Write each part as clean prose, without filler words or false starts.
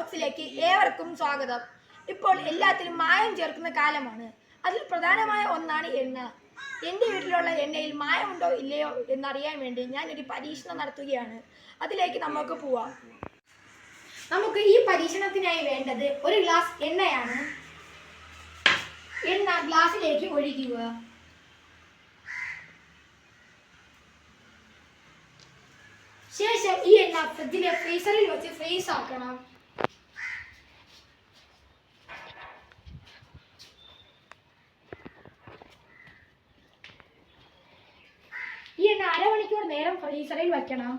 ബോക്സിലേക്ക് ഏവർക്കും സ്വാഗതം. ഇപ്പോൾ എല്ലാത്തിലും മായം ചേർക്കുന്ന കാലമാണ്. അതിൽ പ്രധാനമായ ഒന്നാണ് എണ്ണ. എൻ്റെ വീട്ടിലുള്ള എണ്ണയിൽ മായമുണ്ടോ ഇല്ലയോ എന്നറിയാൻ വേണ്ടി ഞാനൊരു പരീക്ഷണം നടത്തുകയാണ്. അതിലേക്ക് നമുക്ക് പോവാം. നമുക്ക് ഈ പരീക്ഷണത്തിനായി വേണ്ടത് ഒരു ഗ്ലാസ് എണ്ണയാണ്. എണ്ണ ഗ്ലാസ്സിലേക്ക് ഒഴിക്കുക. ശേഷം ഈ എണ്ണ ഫ്രീസറിൽ വെച്ച് ഫ്രീസ് ആക്കണം. ഈ എണ്ണ അരമണിക്കൂർ നേരം ഫ്രീസറിൽ വെക്കണം.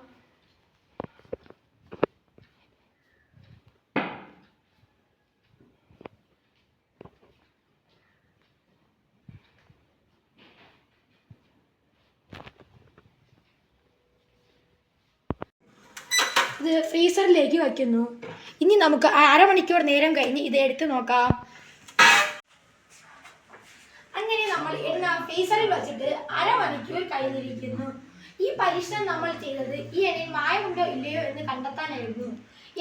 ഇത് ഫ്രീസറിലേക്ക് വയ്ക്കുന്നു. ഇനി നമുക്ക് അരമണിക്കൂർ നേരം കഴിഞ്ഞ് ഇത് എടുത്ത് നോക്കാം. അങ്ങനെ നമ്മൾ എണ്ണ ഫ്രീസറിൽ വെച്ചിട്ട് അരമണിക്കൂർ കഴിഞ്ഞിരിക്കുന്നു. ഈ പരീക്ഷണം നമ്മൾ ചെയ്തത് ഈ എണ്ണയിൽ മായമുണ്ടോ ഇല്ലയോ എന്ന് കണ്ടെത്താനായിരുന്നു.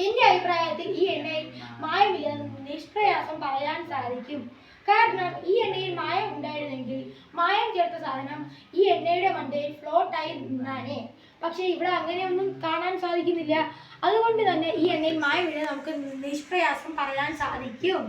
എൻ്റെ അഭിപ്രായത്തിൽ ഈ എണ്ണയിൽ മായമില്ലെന്ന് നിഷ്പ്രയാസം പറയാൻ സാധിക്കും. കാരണം ഈ എണ്ണയിൽ മായം ഉണ്ടായിരുന്നെങ്കിൽ മായം ചേർത്ത സാധനം ഈ എണ്ണയുടെ മണ്ടയിൽ ഫ്ലോട്ടായി നിന്നാനേ. പക്ഷേ ഇവിടെ അങ്ങനെയൊന്നും കാണാൻ സാധിക്കുന്നില്ല. അതുകൊണ്ട് തന്നെ ഈ എണ്ണയിൽ മായമില്ലെന്ന് നമുക്ക് നിഷ്പ്രയാസം പറയാൻ സാധിക്കും.